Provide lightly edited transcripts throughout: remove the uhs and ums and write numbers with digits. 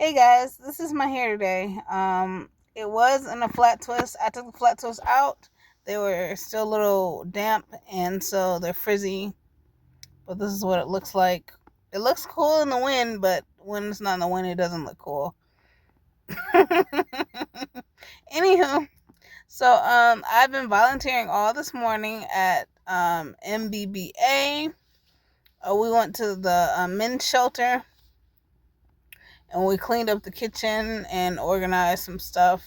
Hey guys, this is my hair today. It was in a flat twist. I took the flat twist out. They were still a little damp, and so they're frizzy. But this is what it looks like. It looks cool in the wind, but when it's not in the wind, it doesn't look cool. Anywho, so I've been volunteering all this morning at MBBA. We went to the men's shelter and we cleaned up the kitchen and organized some stuff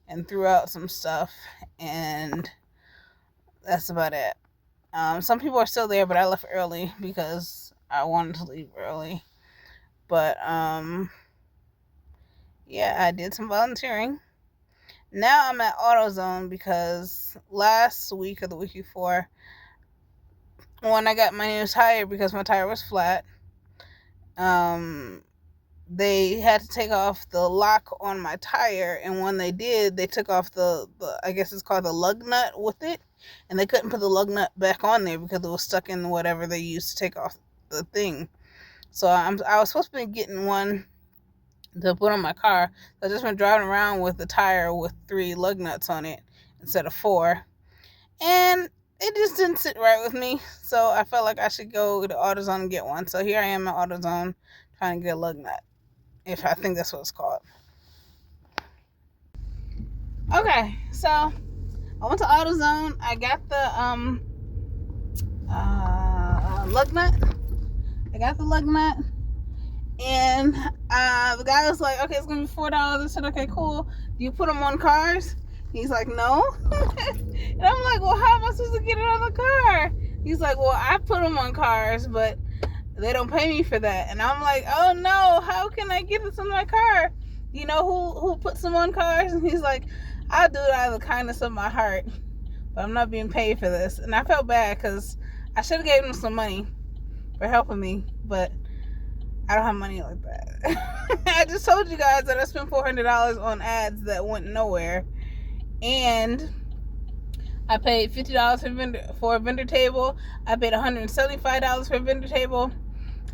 and threw out some stuff, and that's about it. Some people are still there, but I left early because I wanted to leave early. But yeah, I did some volunteering. Now I'm at AutoZone because last week or the week before, when I got my new tire because my tire was flat, um, they had to take off the lock on my tire, and when they did, they took off the I guess it's called the lug nut with it, and they couldn't put the lug nut back on there because it was stuck in whatever they used to take off the thing. So I was supposed to be getting one to put on my car. So I just been driving around with the tire with 3 lug nuts on it instead of 4, and it just didn't sit right with me. So I felt like I should go to AutoZone and get one. So here I am at AutoZone trying to get a lug nut, if I think that's what it's called. Okay, so I went to AutoZone. I got the lug nut. I got the lug nut, and the guy was like, "Okay, it's gonna be $4." I said, "Okay, cool. Do you put them on cars?" He's like, "No." And I'm like, "Well, how am I supposed to get it on the car?" He's like, "Well, I put them on cars, but they don't pay me for that." And I'm like, "Oh no, how can I get this on my car? You know who puts them on cars?" And he's like, "I'll do it out of the kindness of my heart, but I'm not being paid for this." And I felt bad because I should have given him some money for helping me, but I don't have money like that. I just told you guys that I spent $400 on ads that went nowhere, and I paid $50 for a vendor table. I paid $175 for a vendor table.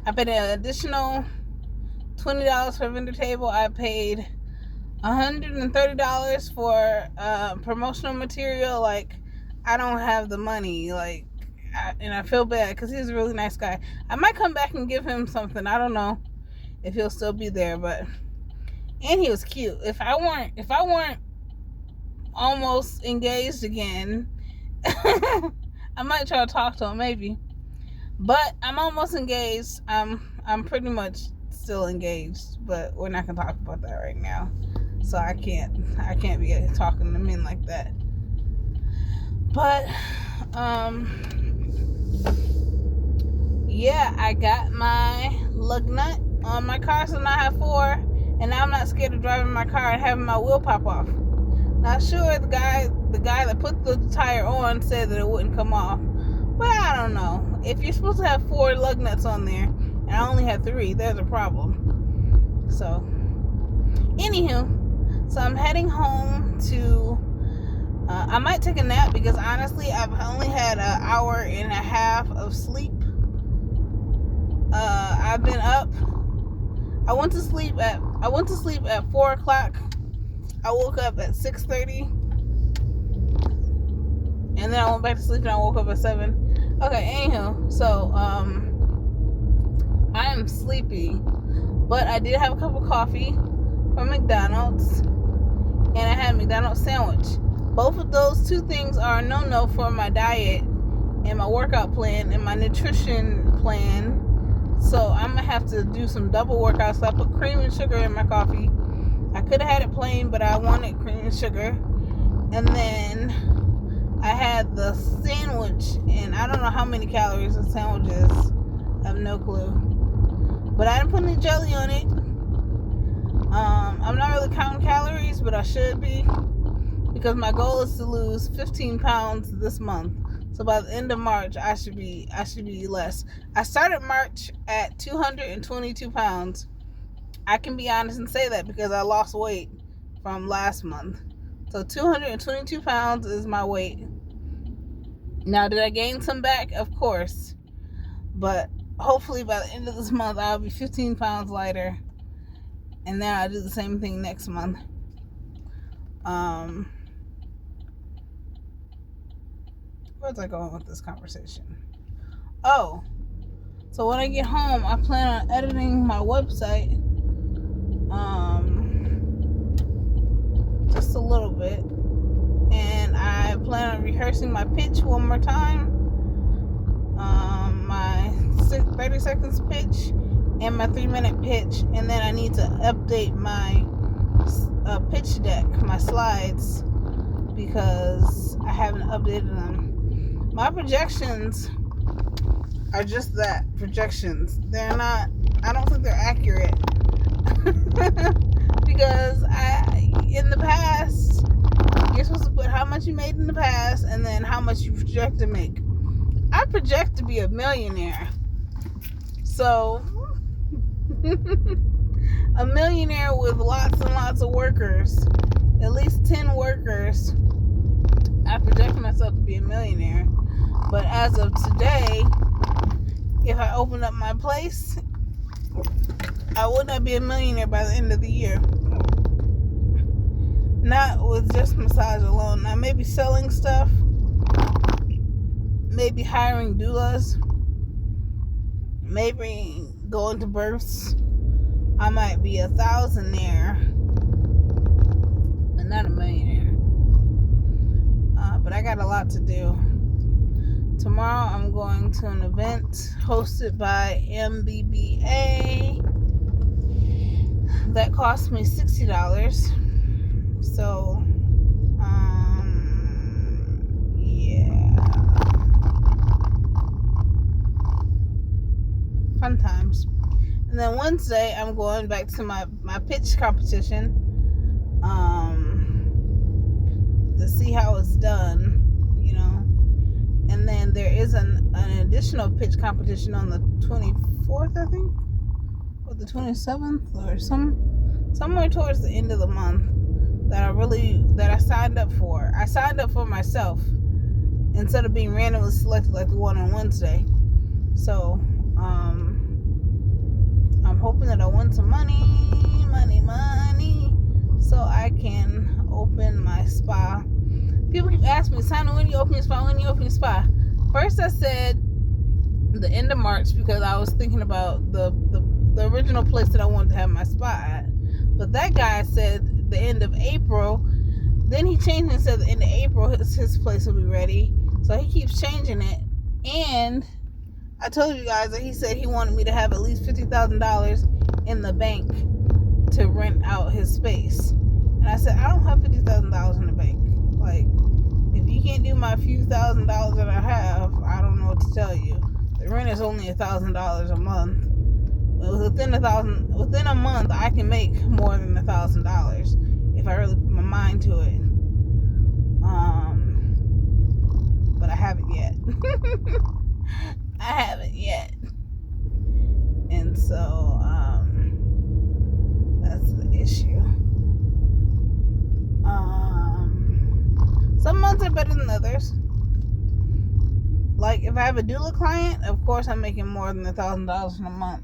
I paid an additional $20 for a vendor table. I paid $130 for promotional material. Like, I don't have the money. And I feel bad because he's a really nice guy. I might come back and give him something. I don't know if he'll still be there, but and he was cute. If I weren't almost engaged again, I might try to talk to him maybe. But I'm almost engaged. I'm pretty much still engaged, but we're not gonna talk about that right now. So I can't be talking to men like that. But yeah, I got my lug nut on my car, so now I have 4, and now I'm not scared of driving my car and having my wheel pop off. Not sure the guy that put the tire on said that it wouldn't come off, but I don't know. If you're supposed to have 4 lug nuts on there and I only have 3, there's a problem. So, anywho, so I'm heading home to. I might take a nap because honestly, I've only had an hour and a half of sleep. I've been up. I went to sleep at 4 o'clock. I woke up at 6:30, and then I went back to sleep and I woke up at 7. Okay, anyhow, so I am sleepy, but I did have a cup of coffee from McDonald's, and I had a McDonald's sandwich. Both of those 2 things are a no-no for my diet and my workout plan and my nutrition plan. So I'm gonna have to do some double workouts. So I put cream and sugar in my coffee. I could have had it plain, but I wanted cream and sugar. And then I had the sandwich, and I don't know how many calories the sandwich is. I have no clue. But I didn't put any jelly on it. I'm not really counting calories, but I should be, because my goal is to lose 15 pounds this month. So by the end of March, I should be less. I started March at 222 pounds. I can be honest and say that because I lost weight from last month. So 222 pounds is my weight. Now, did I gain some back? Of course. But hopefully by the end of this month, I'll be 15 pounds lighter. And then I'll do the same thing next month. Where's I going with this conversation? Oh, so when I get home, I plan on editing my website. Just a little bit. And I plan on rehearsing my pitch one more time. My 30 seconds pitch and my 3-minute pitch. And then I need to update my pitch deck, my slides, because I haven't updated them. My projections are just that, projections. They're not, I don't think they're accurate. Because in the past, you're supposed to put how much you made in the past and then how much you project to make. I project to be a millionaire. So, a millionaire with lots and lots of workers, at least 10 workers. I project myself to be a millionaire. But as of today, if I open up my place, I would not be a millionaire by the end of the year. Not with just massage alone. I may be selling stuff, maybe hiring doulas, maybe going to births. I might be a thousandaire, and not a millionaire. But I got a lot to do. Tomorrow I'm going to an event hosted by MBBA that cost me $60. So, yeah. Fun times. And then Wednesday, I'm going back to my pitch competition to see how it's done, And then there is an additional pitch competition on the 24th, I think, or the 27th, or somewhere towards the end of the month that I signed up for. I signed up for myself instead of being randomly selected like the one on Wednesday. So, I'm hoping that I win some money, so I can open my spa. People keep asking me, Simon, when you open your spa? First I said the end of March because I was thinking about the original place that I wanted to have my spa at. But that guy said the end of April. Then he changed and said the end of April his place will be ready. So he keeps changing it. And I told you guys that he said he wanted me to have at least $50,000 in the bank to rent out his space. And I said, I don't have $50,000 in the bank. Like, if you can't do my few $1,000s that I have, I don't know what to tell you. The rent is only $1,000 a month. Within a month, I can make more than $1,000 if I really put my mind to it. But I haven't yet. And so, that's the issue. Some months are better than others. Like, if I have a doula client, of course I'm making more than $1,000 in a month.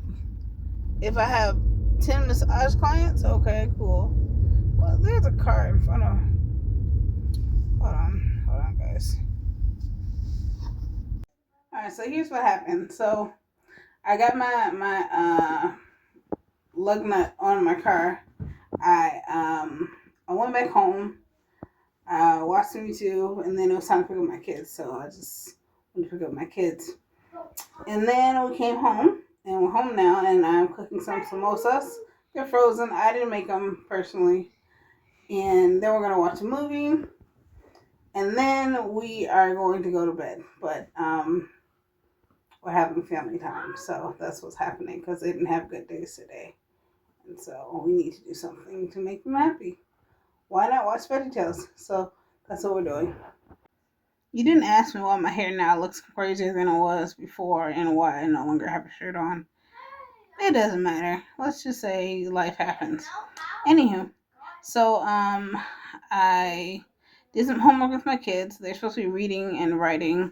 If I have 10 massage clients, okay, cool. Well, there's a car in front of... Hold on, guys. Alright, so here's what happened. So, I got my lug nut on my car. I went back home. I watched TV, and then it was time to pick up my kids. So I just went to pick up my kids. And then we came home, and we're home now, and I'm cooking some samosas. They're frozen. I didn't make them personally. And then we're going to watch a movie. And then we are going to go to bed. But we're having family time. So that's what's happening because they didn't have good days today. And so we need to do something to make them happy. Why not watch VeggieTales? So that's what we're doing. You didn't ask me why my hair now looks crazier than it was before and why I no longer have a shirt on. It doesn't matter. Let's just say life happens. Anywho, so I did some homework with my kids. They're supposed to be reading and writing.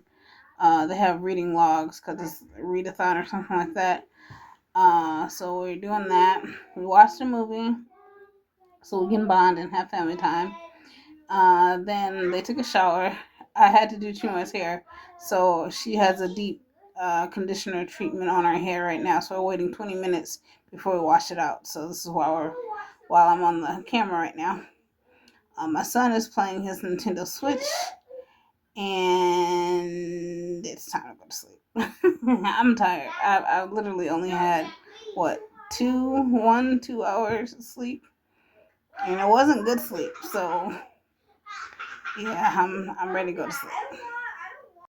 They have reading logs because it's a readathon or something like that. So we're doing that. We watched a movie so we can bond and have family time. Then they took a shower. I had to do Chima's hair, so she has a deep conditioner treatment on her hair right now. So we're waiting 20 minutes before we wash it out. So this is while I'm on the camera right now. My son is playing his Nintendo Switch, and it's time to go to sleep. I'm tired. I literally only had what 2 hours of sleep, and it wasn't good sleep. So yeah, I'm ready to go to sleep.